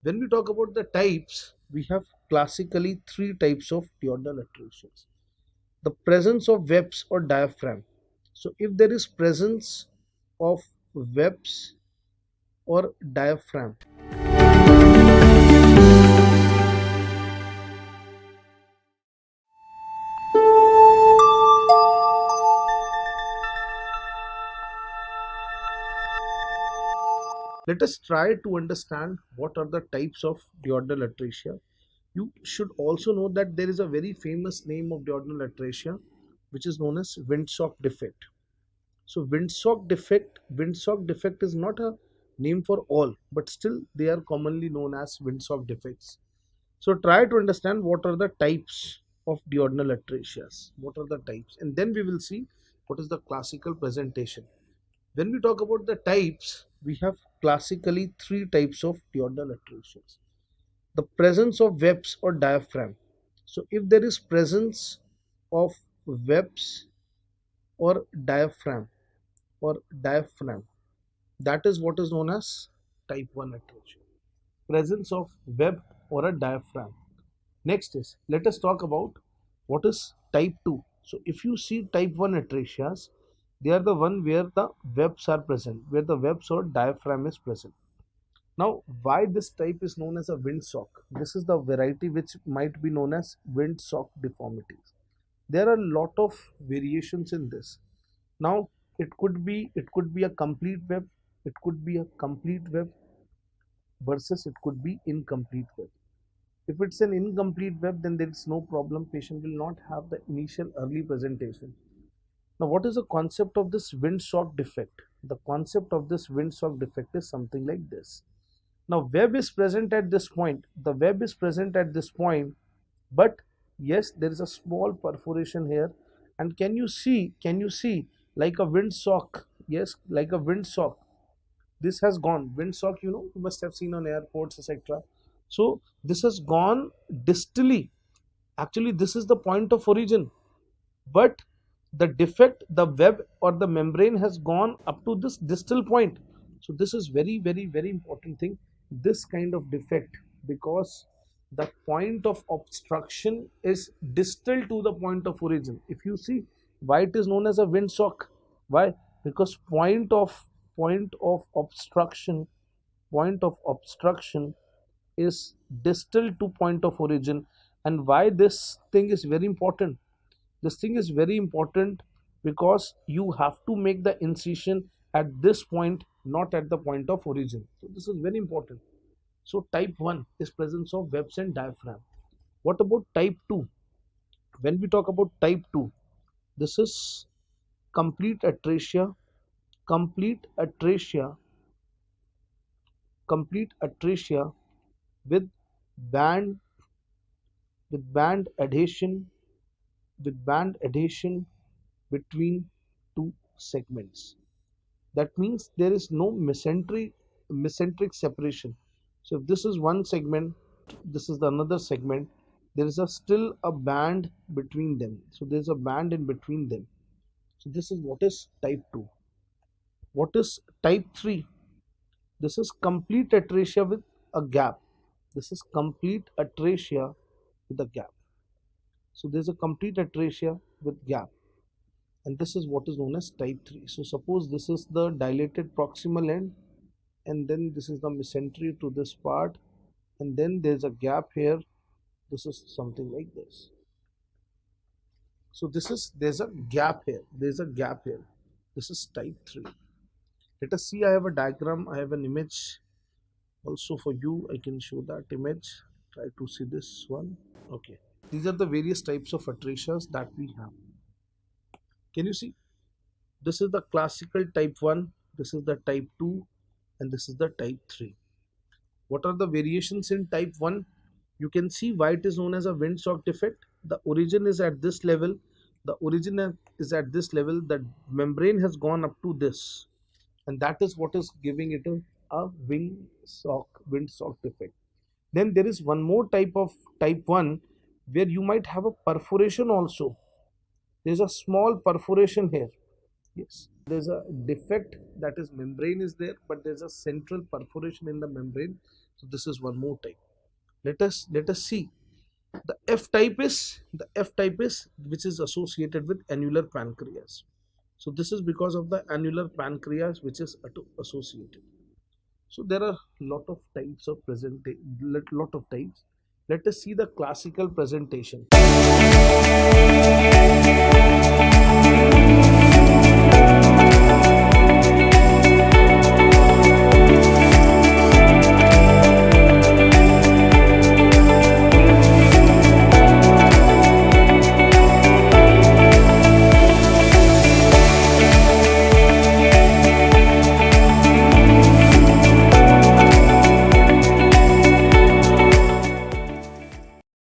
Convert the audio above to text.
When we talk about the types, we have classically three types of duodenal atresia. The presence of webs or diaphragm. So if there is presence of webs or diaphragm, let us try to understand what are the types of duodenal atresia. You should also know that there is a very famous name of duodenal atresia which is known as Windsock defect. So Windsock defect is not a name for all, but still they are commonly known as Windsock defects. So try to understand what are the types of duodenal atresias. What are the types? And then we will see what is the classical presentation. When we talk about the types, we have classically three types of duodenal atresias. The presence of webs or diaphragm. So if there is presence of webs or diaphragm, that is what is known as type 1 atresia. Presence of web or a diaphragm. Next is, let us talk about what is type 2. So if you see type 1 atresias, they are the one where the webs are present, where the webs or diaphragm is present. Now, why this type is known as a windsock? This is the variety which might be known as windsock deformities. There are a lot of variations in this. Now, it could be a complete web, it could be a complete web versus it could be incomplete web. If it's an incomplete web, then there is no problem. Patient will not have the initial early presentation. Now, what is the concept of this windsock defect? The concept of this windsock defect is something like this. Now, web is present at this point. The web is present at this point, but yes, there is a small perforation here. And can you see? Can you see like a windsock? Yes, like a windsock. This has gone. Windsock, you must have seen on airports, etc. So this has gone distally. Actually, this is the point of origin, but the defect, the web or the membrane has gone up to this distal point. So this is very, very, very important thing. This kind of defect, because the point of obstruction is distal to the point of origin. If you see why it is known as a windsock, why? Because point of obstruction, point of obstruction is distal to point of origin. And why this thing is very important? This thing is very important because you have to make the incision at this point, not at the point of origin. So this is very important. So type 1 is presence of webs and diaphragm. What about type 2? When we talk about type 2, this is complete atresia, complete atresia, complete atresia with band band adhesion, between two segments. That means there is no mesenteric separation. So if this is one segment, this is the another segment, there is still a band between them. So there is a band in between them. So this is what is type 2. What is type 3? This is complete atresia with a gap. This is complete atresia with a gap. So there's a complete atresia with gap, and this is what is known as type 3. So suppose this is the dilated proximal end, and then this is the mesentery to this part, and then there's a gap here. This is something like this. So there's a gap here, this is type 3. Let us see. I have a diagram, I have an image also for you. I can show that image. Try to see this one. Okay, these are the various types of atresias that we have. Can you see? This is the classical type 1, this is the type 2, and this is the type 3. What are the variations in type 1? You can see why it is known as a windsock defect. The origin is at this level. The The membrane has gone up to this, and that is what is giving it a windsock defect. Then there is one more type of type 1 where you might have a perforation also. There is a small perforation here. Yes, there's a defect, that is membrane is there, but there's a central perforation in the membrane. So this is one more type. Let us see. The F type is which is associated with annular pancreas. So this is because of the annular pancreas which is associated. So there are lot of types of lot of types. Let us see the classical presentation.